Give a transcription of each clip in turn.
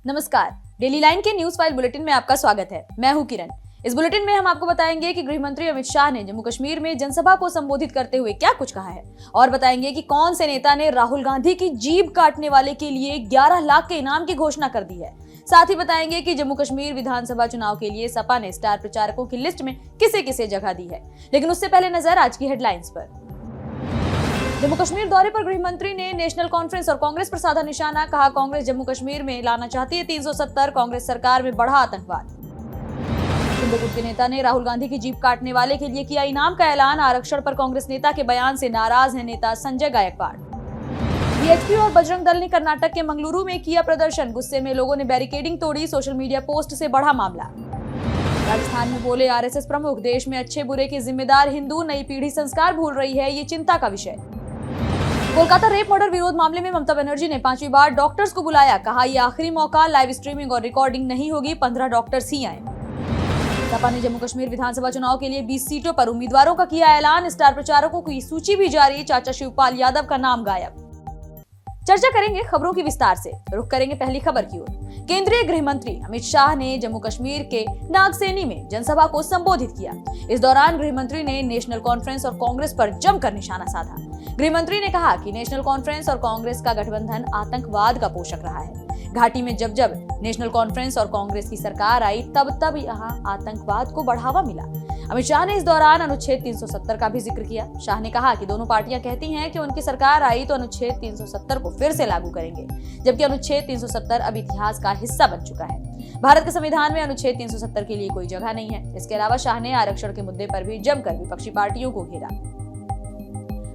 नमस्कार, daily line के news file bulletin में आपका स्वागत है। मैं हूं किरण। इस बुलेटिन में हम आपको बताएंगे कि गृह मंत्री अमित शाह ने जम्मू कश्मीर में जनसभा को संबोधित करते हुए क्या कुछ कहा है और बताएंगे कि कौन से नेता ने राहुल गांधी की जीभ काटने वाले के लिए 11 लाख के इनाम की घोषणा कर दी है। साथ ही बताएंगे कि जम्मू कश्मीर विधानसभा चुनाव के लिए सपा ने स्टार प्रचारकों की लिस्ट में किसे किसे जगह दी है। लेकिन उससे पहले नजर आज की हेडलाइंस पर। जम्मू कश्मीर दौरे पर गृह मंत्री ने नेशनल कॉन्फ्रेंस और कांग्रेस पर साधा निशाना। कहा, कांग्रेस जम्मू कश्मीर में लाना चाहती है 370, कांग्रेस सरकार में बढ़ा आतंकवाद। शिंदे गुट के नेता ने राहुल गांधी की जीभ काटने वाले के लिए किया इनाम का ऐलान। आरक्षण पर कांग्रेस नेता के बयान से नाराज है नेता संजय गायकवाड़। बीएचपी और बजरंग दल ने कर्नाटक के मंगलुरु में किया प्रदर्शन। गुस्से में लोगों ने बैरिकेडिंग तोड़ी। सोशल मीडिया पोस्ट से बढ़ा मामला। राजस्थान में बोले आरएसएस प्रमुख, देश में अच्छे बुरे के जिम्मेदार हिंदू, नई पीढ़ी संस्कार भूल रही है, ये चिंता का विषय। कोलकाता रेप मर्डर विरोध मामले में ममता बनर्जी ने 5वीं बार डॉक्टर्स को बुलाया। कहा, यह आखिरी मौका, लाइव स्ट्रीमिंग और रिकॉर्डिंग नहीं होगी, 15 डॉक्टर्स ही आए। सपा ने जम्मू कश्मीर विधानसभा चुनाव के लिए 20 सीटों पर उम्मीदवारों का किया ऐलान। स्टार प्रचारकों की सूची भी जारी, चाचा शिवपाल यादव का नाम गायब। चर्चा करेंगे खबरों की विस्तार से। रुख करेंगे पहली खबर की ओर। केंद्रीय गृह मंत्री अमित शाह ने जम्मू कश्मीर के नागसेनी में जनसभा को संबोधित किया। इस दौरान गृह मंत्री ने नेशनल कॉन्फ्रेंस और कांग्रेस पर जमकर निशाना साधा। गृह मंत्री ने कहा कि नेशनल कॉन्फ्रेंस और कांग्रेस का गठबंधन आतंकवाद का पोषक रहा है। घाटी में जब जब नेशनल कॉन्फ्रेंस और कांग्रेस की सरकार आई तब तब यहाँ आतंकवाद को बढ़ावा मिला। अमित शाह ने इस दौरान अनुच्छेद 370 का भी जिक्र किया। शाह ने कहा कि दोनों पार्टियां कहती हैं कि उनकी सरकार आई तो अनुच्छेद 370 को फिर से लागू करेंगे, जबकि अनुच्छेद 370 अब इतिहास का हिस्सा बन चुका है। भारत के संविधान में अनुच्छेद 370 के लिए कोई जगह नहीं है। इसके अलावा शाह ने आरक्षण के मुद्दे पर भी जमकर विपक्षी पार्टियों को घेरा।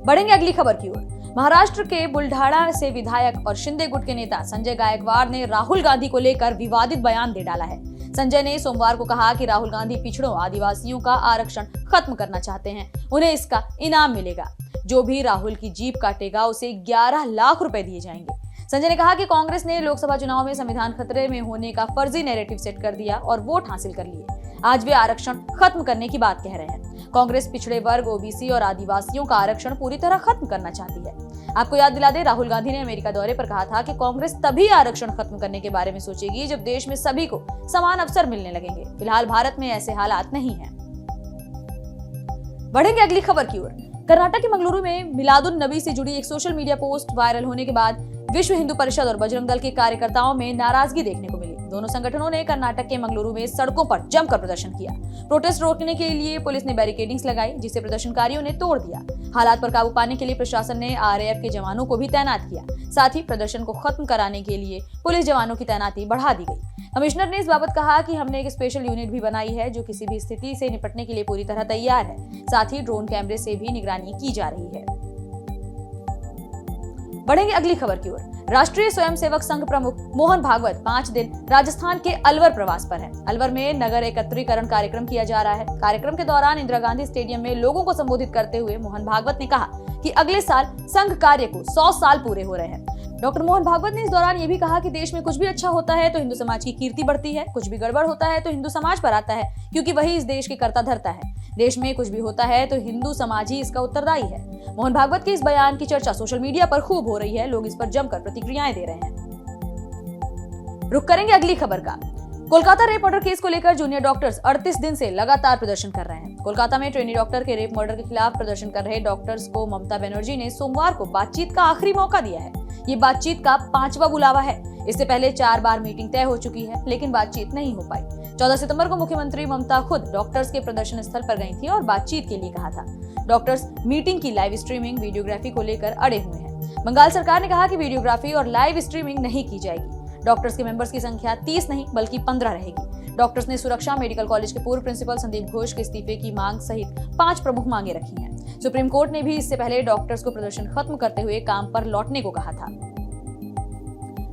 बढ़ेंगे अगली खबर की ओर। महाराष्ट्र के बुल्ढाना से विधायक और शिंदे गुट के नेता संजय गायकवाड़ ने राहुल गांधी को लेकर विवादित बयान दे डाला है। संजय ने सोमवार को कहा कि राहुल गांधी पिछड़ों आदिवासियों का आरक्षण खत्म करना चाहते हैं, उन्हें इसका इनाम मिलेगा। जो भी राहुल की जीभ काटेगा उसे 11 लाख रुपए दिए जाएंगे। संजय ने कहा कि कांग्रेस ने लोकसभा चुनाव में संविधान खतरे में होने का फर्जी नैरेटिव सेट कर दिया और वोट हासिल कर लिए। आज वे आरक्षण खत्म करने की बात कह रहे हैं। कांग्रेस पिछड़े वर्ग, ओबीसी और आदिवासियों का आरक्षण पूरी तरह खत्म करना चाहती है। आपको याद दिला दे, राहुल गांधी ने अमेरिका दौरे पर कहा था कि कांग्रेस तभी आरक्षण खत्म करने के बारे में सोचेगी जब देश में सभी को समान अवसर मिलने लगेंगे। फिलहाल भारत में ऐसे हालात नहीं हैं। बढ़ेंगे अगली खबर की ओर। कर्नाटक के मंगलुरु में मिलादुन नबी से जुड़ी एक सोशल मीडिया पोस्ट वायरल होने के बाद विश्व हिंदू परिषद और बजरंग दल के कार्यकर्ताओं में नाराजगी देखने को मिली। दोनों संगठनों ने कर्नाटक के मंगलुरु में सड़कों पर जमकर प्रदर्शन किया। प्रोटेस्ट रोकने के लिए पुलिस ने बैरिकेडिंग्स लगाई, जिसे प्रदर्शनकारियों ने तोड़ दिया। हालात पर काबू पाने के लिए प्रशासन ने आरएएफ के जवानों को भी तैनात किया। साथ ही प्रदर्शन को खत्म कराने के लिए पुलिस जवानों की तैनाती बढ़ा दी गई। कमिश्नर ने इस बाबत कहा कि हमने एक स्पेशल यूनिट भी बनाई है जो किसी भी स्थिति से निपटने के लिए पूरी तरह तैयार है। साथ ही ड्रोन कैमरे से भी निगरानी की जा रही है। बढ़ेंगे अगली खबर की ओर। राष्ट्रीय स्वयंसेवक संघ प्रमुख मोहन भागवत 5 दिन राजस्थान के अलवर प्रवास पर हैं। अलवर में नगर एकत्रीकरण कार्यक्रम किया जा रहा है। कार्यक्रम के दौरान इंदिरा गांधी स्टेडियम में लोगों को संबोधित करते हुए मोहन भागवत ने कहा कि अगले साल संघ कार्य को 100 साल पूरे हो रहे हैं। डॉक्टर मोहन भागवत ने इस दौरान ये भी कहा कि देश में कुछ भी अच्छा होता है तो हिंदू समाज की कीर्ति बढ़ती है, कुछ भी गड़बड़ होता है तो हिंदू समाज पर आता है, क्योंकि वही इस देश के कर्ता धर्ता है। देश में कुछ भी होता है तो हिंदू समाज ही इसका उत्तरदायी है। मोहन भागवत के इस बयान की चर्चा सोशल मीडिया पर खूब हो रही है। लोग इस पर जमकर प्रतिक्रियाएं दे रहे हैं। रुक करेंगे अगली खबर का। कोलकाता रेप मर्डर केस को लेकर जूनियर डॉक्टर्स 38 दिन से लगातार प्रदर्शन कर रहे हैं। कोलकाता में ट्रेनी डॉक्टर के रेप मर्डर के खिलाफ प्रदर्शन कर रहे डॉक्टर्स को ममता बनर्जी ने सोमवार को बातचीत का आखिरी मौका दिया है। ये बातचीत का 5वां बुलावा है। इससे पहले 4 बार मीटिंग तय हो चुकी है, लेकिन बातचीत नहीं हो पाई। 14 सितंबर को मुख्यमंत्री ममता खुद डॉक्टर्स के प्रदर्शन स्थल पर गई थी और बातचीत के लिए कहा था। डॉक्टर्स मीटिंग की लाइव स्ट्रीमिंग, वीडियोग्राफी को लेकर अड़े हुए हैं। बंगाल सरकार ने कहा कि वीडियोग्राफी और लाइव स्ट्रीमिंग नहीं की जाएगी। डॉक्टर्स के मेंबर्स की संख्या 30 नहीं बल्कि 15 रहेगी। डॉक्टर्स ने सुरक्षा, मेडिकल कॉलेज के पूर्व प्रिंसिपल संदीप घोष के इस्तीफे की मांग सहित 5 प्रमुख मांगे रखी हैं। सुप्रीम कोर्ट ने भी इससे पहले डॉक्टर्स को प्रदर्शन खत्म करते हुए काम पर लौटने को कहा था।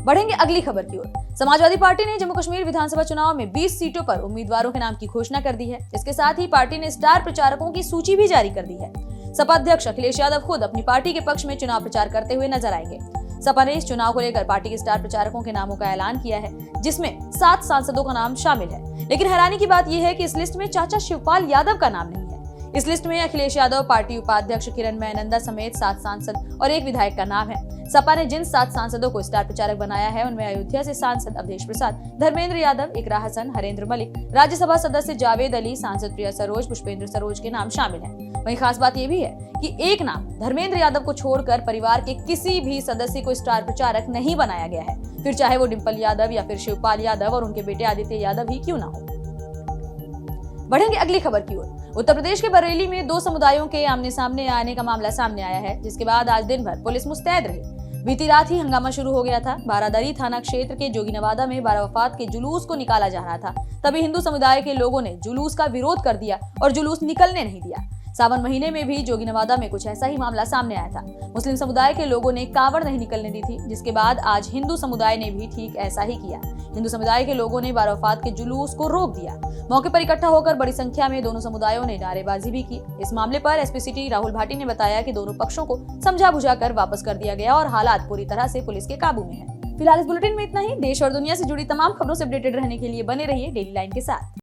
बढ़ेंगे अगली खबर की ओर। समाजवादी पार्टी ने जम्मू कश्मीर विधानसभा चुनाव में 20 सीटों पर उम्मीदवारों के नाम की घोषणा कर दी है। इसके साथ ही पार्टी ने स्टार प्रचारकों की सूची भी जारी कर दी है। सपा अध्यक्ष अखिलेश यादव खुद अपनी पार्टी के पक्ष में चुनाव प्रचार करते हुए नजर आएंगे। सपा ने इस चुनाव को लेकर पार्टी के स्टार प्रचारकों के नामों का ऐलान किया है, जिसमें 7 सांसदों का नाम शामिल है। लेकिन हैरानी की बात यह है कि इस लिस्ट में चाचा शिवपाल यादव का नाम नहीं है। इस लिस्ट में अखिलेश यादव, पार्टी उपाध्यक्ष किरण महनंदा समेत 7 सांसद और 1 विधायक का नाम है। सपा ने जिन 7 सांसदों को स्टार प्रचारक बनाया है उनमें अयोध्या से सांसद अवधेश प्रसाद, धर्मेंद्र यादव, इकरा हसन, हरेंद्र मलिक, राज्यसभा सदस्य जावेद अली, सांसद प्रिया सरोज, पुष्पेंद्र सरोज के नाम शामिल हैं। वहीं खास बात यह भी है कि एक नाम धर्मेंद्र यादव को छोड़कर परिवार के किसी भी सदस्य को स्टार प्रचारक नहीं बनाया गया है, फिर चाहे वो डिंपल यादव या फिर शिवपाल यादव और उनके बेटे आदित्य यादव ही क्यों ना हो। बढ़ेंगे अगली खबर की ओर। उत्तर प्रदेश के बरेली में 2 समुदायों के आमने सामने आने का मामला सामने आया है, जिसके बाद आज दिन भर पुलिस मुस्तैद रही। बीती रात ही हंगामा शुरू हो गया था। बारादरी थाना क्षेत्र के जोगीनवादा में बारावफात के जुलूस को निकाला जा रहा था, तभी हिंदू समुदाय के लोगों ने जुलूस का विरोध कर दिया और जुलूस निकलने नहीं दिया। सावन महीने में भी जोगीनवादा में कुछ ऐसा ही मामला सामने आया था। मुस्लिम समुदाय के लोगों ने कांवड़ नहीं निकलने दी थी, जिसके बाद आज हिंदू समुदाय ने भी ठीक ऐसा ही किया। हिंदू समुदाय के लोगों ने बारावफात के जुलूस को रोक दिया। मौके पर इकट्ठा होकर बड़ी संख्या में दोनों समुदायों ने नारेबाजी भी की। इस मामले पर एसपी सिटी राहुल भाटी ने बताया कि दोनों पक्षों को समझा बुझाकर वापस कर दिया गया और हालात पूरी तरह से पुलिस के काबू में है। फिलहाल इस बुलेटिन में इतना ही। देश और दुनिया से जुड़ी तमाम खबरों से अपडेटेड रहने के लिए बने रहिए डेली लाइन के साथ।